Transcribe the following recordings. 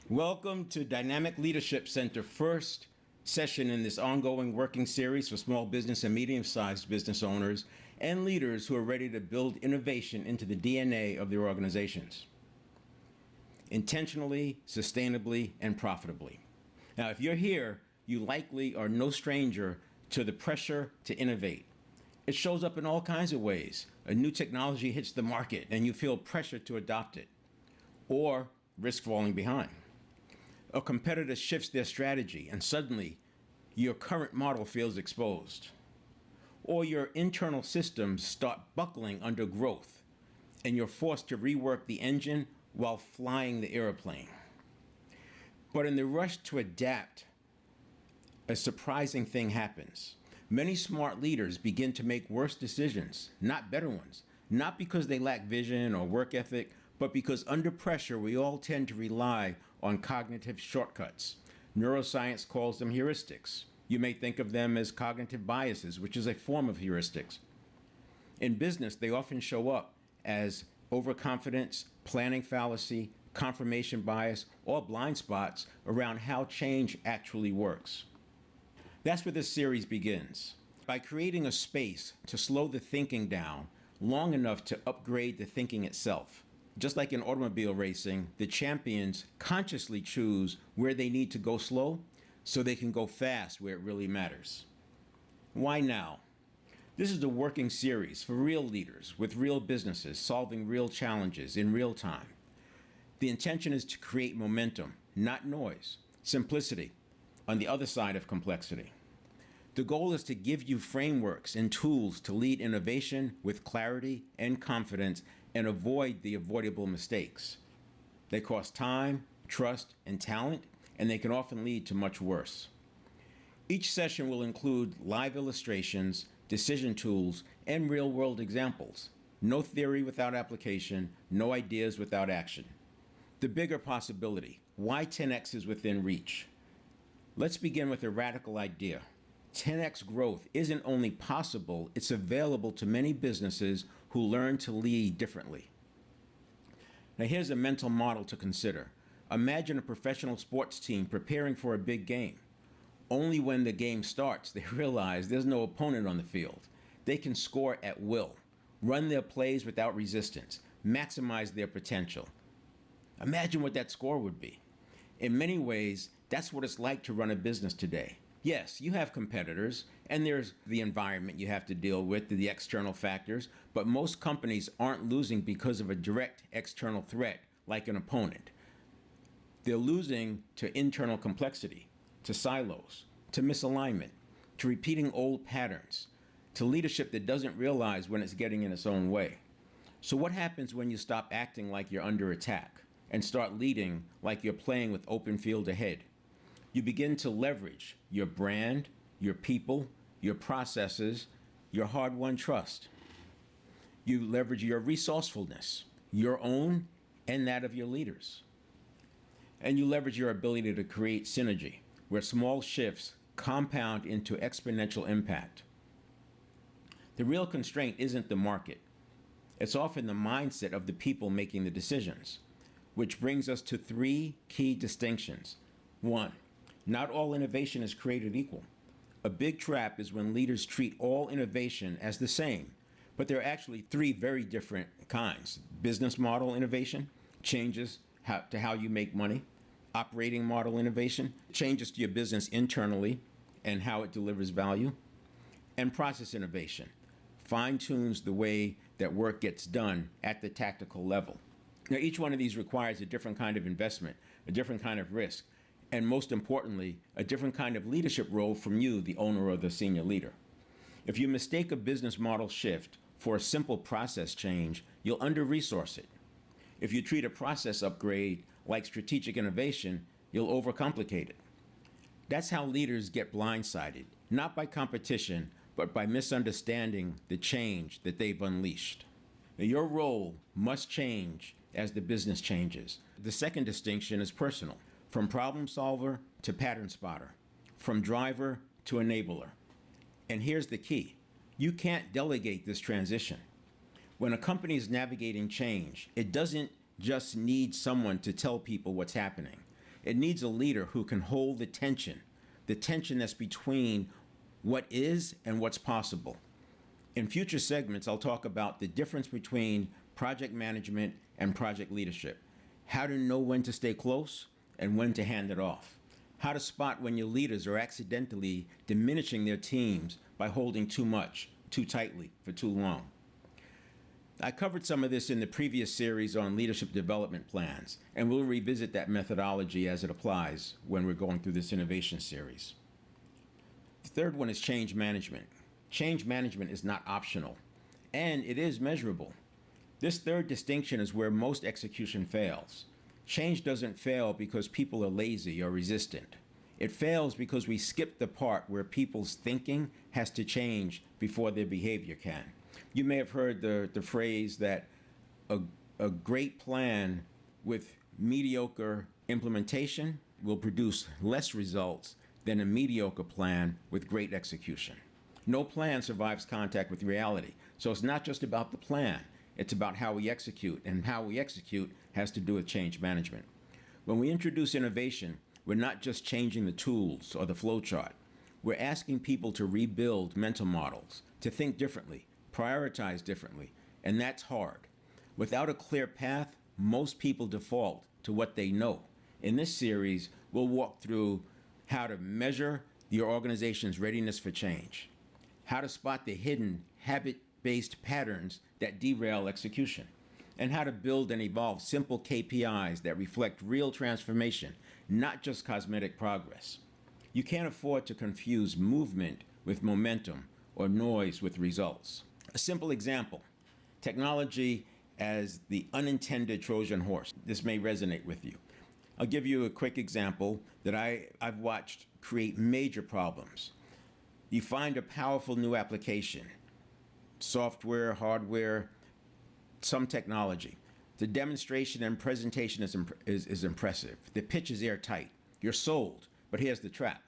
Welcome to Dynamic Leadership Center first session in this ongoing working series for small business and medium-sized business owners and leaders who are ready to build innovation into the DNA of their organizations. Intentionally, sustainably, and profitably. Now, if you're here, you likely are no stranger to the pressure to innovate. It shows up in all kinds of ways. A new technology hits the market and you feel pressure to adopt it, or risk falling behind. A competitor shifts their strategy and suddenly your current model feels exposed. Or your internal systems start buckling under growth and you're forced to rework the engine while flying the airplane. But in the rush to adapt, a surprising thing happens. Many smart leaders begin to make worse decisions, not better ones, not because they lack vision or work ethic, but because under pressure, we all tend to rely on cognitive shortcuts. Neuroscience calls them heuristics. You may think of them as cognitive biases, which is a form of heuristics. In business, they often show up as overconfidence, planning fallacy, confirmation bias, or blind spots around how change actually works. That's where this series begins. By creating a space to slow the thinking down long enough to upgrade the thinking itself. Just like in automobile racing, the champions consciously choose where they need to go slow so they can go fast where it really matters. Why now? This is a working series for real leaders with real businesses solving real challenges in real time. The intention is to create momentum, not noise, simplicity on the other side of complexity. The goal is to give you frameworks and tools to lead innovation with clarity and confidence and avoid the avoidable mistakes. They cost time, trust, and talent, and they can often lead to much worse. Each session will include live illustrations, decision tools, and real-world examples. No theory without application, no ideas without action. The bigger possibility, why 10x is within reach. Let's begin with a radical idea. 10x growth isn't only possible, it's available to many businesses who learn to lead differently. Now here's a mental model to consider. Imagine a professional sports team preparing for a big game. Only when the game starts, they realize there's no opponent on the field. They can score at will, run their plays without resistance, maximize their potential. Imagine what that score would be. In many ways, that's what it's like to run a business today. Yes, you have competitors, and there's the environment you have to deal with, the external factors, but most companies aren't losing because of a direct external threat like an opponent. They're losing to internal complexity, to silos, to misalignment, to repeating old patterns, to leadership that doesn't realize when it's getting in its own way. So what happens when you stop acting like you're under attack and start leading like you're playing with open field ahead? You begin to leverage your brand, your people, your processes, your hard-won trust. You leverage your resourcefulness, your own and that of your leaders. And you leverage your ability to create synergy, where small shifts compound into exponential impact. The real constraint isn't the market. It's often the mindset of the people making the decisions, which brings us to three key distinctions. One, not all innovation is created equal. A big trap is when leaders treat all innovation as the same, but there are actually three very different kinds. Business model innovation, changes to how you make money. Operating model innovation, changes to your business internally and how it delivers value. And process innovation, fine-tunes the way that work gets done at the tactical level. Now, each one of these requires a different kind of investment, a different kind of risk, and most importantly, a different kind of leadership role from you, the owner or the senior leader. If you mistake a business model shift for a simple process change, you'll under-resource it. If you treat a process upgrade like strategic innovation, you'll overcomplicate it. That's how leaders get blindsided, not by competition, but by misunderstanding the change that they've unleashed. Now, your role must change as the business changes. The second distinction is personal. From problem solver to pattern spotter, from driver to enabler. And here's the key. You can't delegate this transition. When a company is navigating change, it doesn't just need someone to tell people what's happening. It needs a leader who can hold the tension that's between what is and what's possible. In future segments, I'll talk about the difference between project management and project leadership, how to know when to stay close and when to hand it off, how to spot when your leaders are accidentally diminishing their teams by holding too much, too tightly, for too long. I covered some of this in the previous series on leadership development plans, and we'll revisit that methodology as it applies when we're going through this innovation series. The third one is change management. Change management is not optional, and it is measurable. This third distinction is where most execution fails. Change doesn't fail because people are lazy or resistant. It fails because we skip the part where people's thinking has to change before their behavior can. You may have heard the phrase that a great plan with mediocre implementation will produce less results than a mediocre plan with great execution. No plan survives contact with reality. So it's not just about the plan. It's about how we execute, and how we execute has to do with change management. When we introduce innovation, we're not just changing the tools or the flow chart. We're asking people to rebuild mental models, to think differently, prioritize differently, and that's hard. Without a clear path, most people default to what they know. In this series, we'll walk through how to measure your organization's readiness for change, how to spot the hidden habit-based patterns that derail execution, and how to build and evolve simple KPIs that reflect real transformation, not just cosmetic progress. You can't afford to confuse movement with momentum or noise with results. A simple example, technology as the unintended Trojan horse. This may resonate with you. I'll give you a quick example that I've watched create major problems. You find a powerful new application, software, hardware, some technology. The demonstration and presentation is impressive. The pitch is airtight. You're sold, but here's the trap.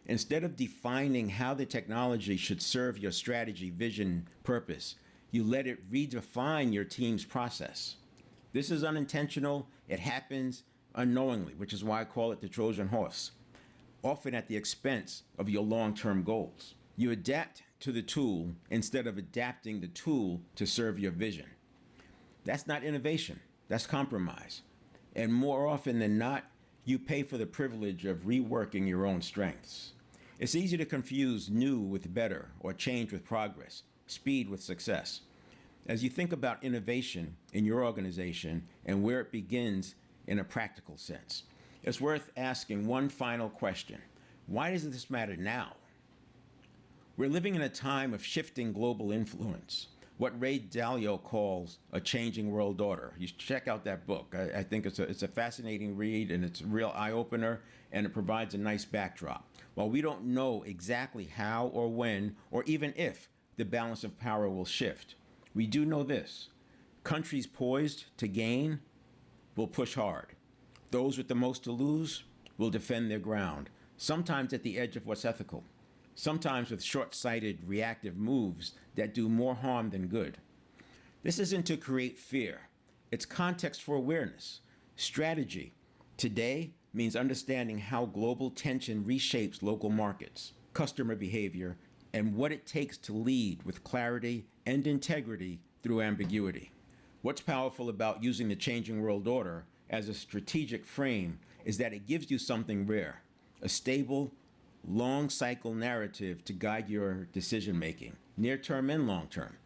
Instead of defining how the technology should serve your strategy, vision, purpose, you let it redefine your team's process. This is unintentional. It happens unknowingly, which is why I call it the Trojan horse, often at the expense of your long-term goals. You adapt to the tool instead of adapting the tool to serve your vision. That's not innovation, that's compromise. And more often than not, you pay for the privilege of reworking your own strengths. It's easy to confuse new with better or change with progress, speed with success. As you think about innovation in your organization and where it begins in a practical sense, it's worth asking one final question. Why does this matter now? We're living in a time of shifting global influence, what Ray Dalio calls a changing world order. You should check out that book. I think it's a fascinating read, and it's a real eye-opener, and it provides a nice backdrop. While we don't know exactly how or when or even if the balance of power will shift, we do know this. Countries poised to gain will push hard. Those with the most to lose will defend their ground, sometimes at the edge of what's ethical, sometimes with short-sighted, reactive moves that do more harm than good. This isn't to create fear. It's context for awareness. Strategy today means understanding how global tension reshapes local markets, customer behavior, and what it takes to lead with clarity and integrity through ambiguity. What's powerful about using the changing world order as a strategic frame is that it gives you something rare, a stable, long cycle narrative to guide your decision making, near term and long term.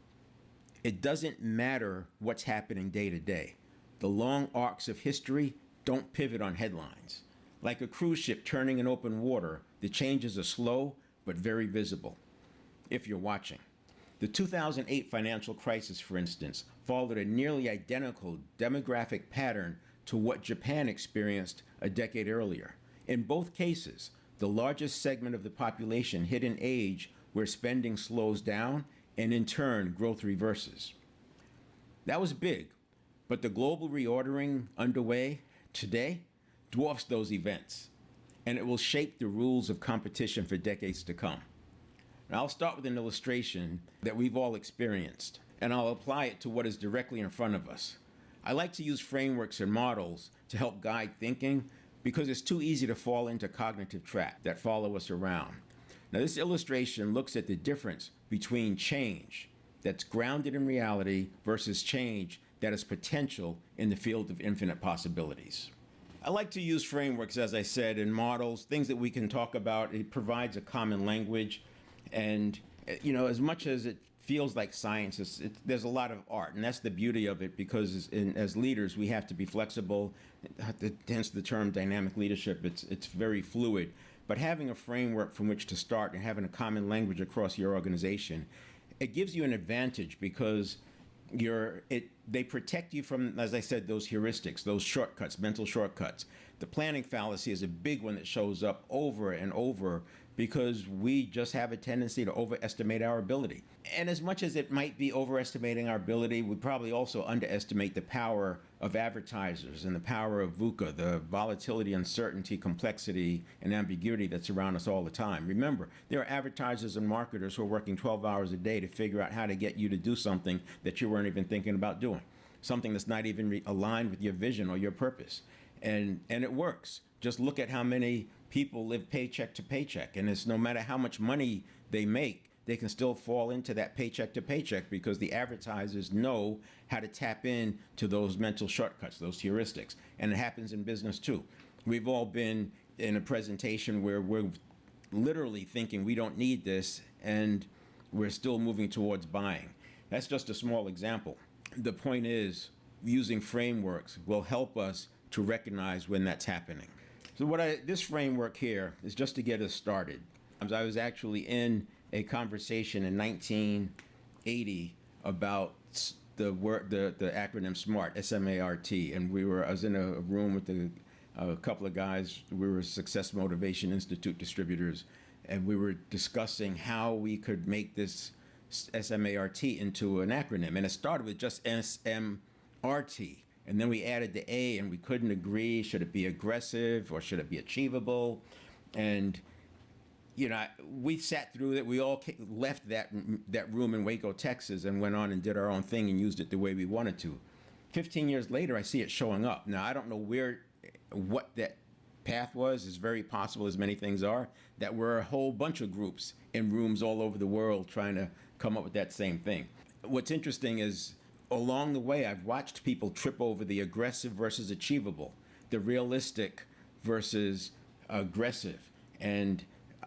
It doesn't matter what's happening day to day. The long arcs of history don't pivot on headlines. Like a cruise ship turning in open water, the changes are slow but very visible, if you're watching. The 2008 financial crisis, for instance, followed a nearly identical demographic pattern to what Japan experienced a decade earlier. In both cases, the largest segment of the population hit an age where spending slows down and in turn growth reverses. That was big, but the global reordering underway today dwarfs those events, and it will shape the rules of competition for decades to come. Now, I'll start with an illustration that we've all experienced, and I'll apply it to what is directly in front of us. I like to use frameworks and models to help guide thinking, because it's too easy to fall into cognitive traps that follow us around. Now, this illustration looks at the difference between change that's grounded in reality versus change that is potential in the field of infinite possibilities. I like to use frameworks, as I said, and models, things that we can talk about. It provides a common language. And, as much as it feels like science, there's a lot of art. And that's the beauty of it, because as leaders, we have to be flexible. Hence the term dynamic leadership. It's very fluid. But having a framework from which to start and having a common language across your organization, it gives you an advantage, because they protect you from, as I said, those heuristics, those shortcuts, mental shortcuts. The planning fallacy is a big one that shows up over and over, because we just have a tendency to overestimate our ability. And as much as it might be overestimating our ability, we probably also underestimate the power of advertisers and the power of VUCA, the volatility, uncertainty, complexity, and ambiguity that's around us all the time. Remember, there are advertisers and marketers who are working 12 hours a day to figure out how to get you to do something that you weren't even thinking about doing, something that's not even aligned with your vision or your purpose. And it works. Just look at how many people live paycheck to paycheck, and it's no matter how much money they make, they can still fall into that paycheck to paycheck, because the advertisers know how to tap in to those mental shortcuts, those heuristics. And it happens in business too. We've all been in a presentation where we're literally thinking we don't need this, and we're still moving towards buying. That's just a small example. The point is, using frameworks will help us to recognize when that's happening. So this framework here is just to get us started. I was actually in a conversation in 1980 about the acronym SMART, S-M-A-R-T, and I was in a room with a couple of guys. We were Success Motivation Institute distributors, and we were discussing how we could make this S-M-A-R-T into an acronym. And it started with just S-M-R-T. And then we added the A, and we couldn't agree. Should it be aggressive or should it be achievable? And, we sat through it. We all left that room in Waco, Texas, and went on and did our own thing and used it the way we wanted to. 15 years later, I see it showing up. Now, I don't know what that path was. It's very possible, as many things are, that we're a whole bunch of groups in rooms all over the world trying to come up with that same thing. What's interesting is, along the way, I've watched people trip over the aggressive versus achievable, the realistic versus aggressive. And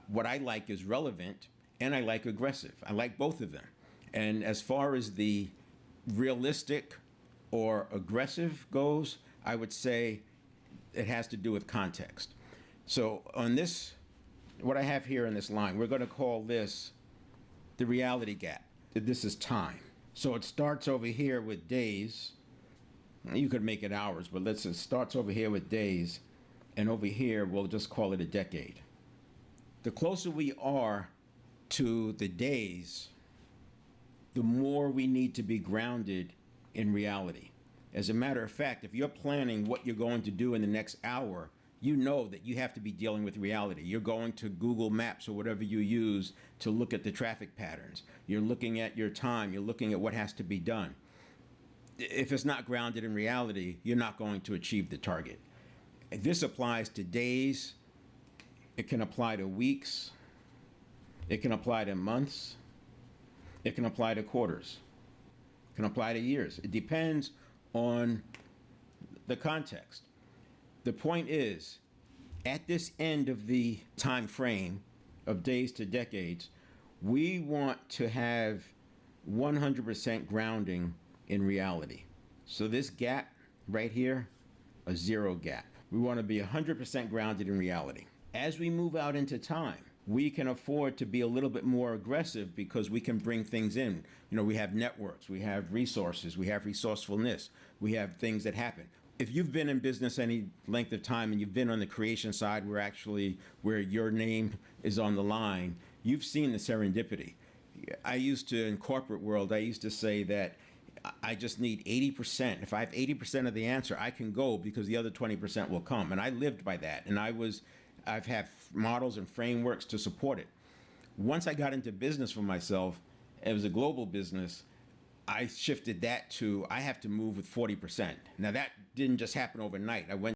what I like is relevant, and I like aggressive. I like both of them. And as far as the realistic or aggressive goes, I would say it has to do with context. So on this, what I have here in this line, we're going to call this the reality gap. This is time. So it starts over here with days. You could make it hours, but it starts over here with days, and over here we'll just call it a decade. The closer we are to the days, the more we need to be grounded in reality. As a matter of fact, if you're planning what you're going to do in the next hour, you know that you have to be dealing with reality. You're going to Google Maps or whatever you use to look at the traffic patterns. You're looking at your time. You're looking at what has to be done. If it's not grounded in reality, you're not going to achieve the target. This applies to days. It can apply to weeks. It can apply to months. It can apply to quarters. It can apply to years. It depends on the context. The point is, at this end of the time frame of days to decades, we want to have 100% grounding in reality. So this gap right here, a zero gap. We want to be 100% grounded in reality. As we move out into time, we can afford to be a little bit more aggressive, because we can bring things in. We have networks, we have resources, we have resourcefulness, we have things that happen. If you've been in business any length of time and you've been on the creation side where your name is on the line, you've seen the serendipity. In corporate world, I used to say that I just need 80%. If I have 80% of the answer, I can go, because the other 20% will come. And I lived by that. And I've had models and frameworks to support it. Once I got into business for myself, it was a global business, I shifted that to, I have to move with 40%. Now that didn't just happen overnight. I went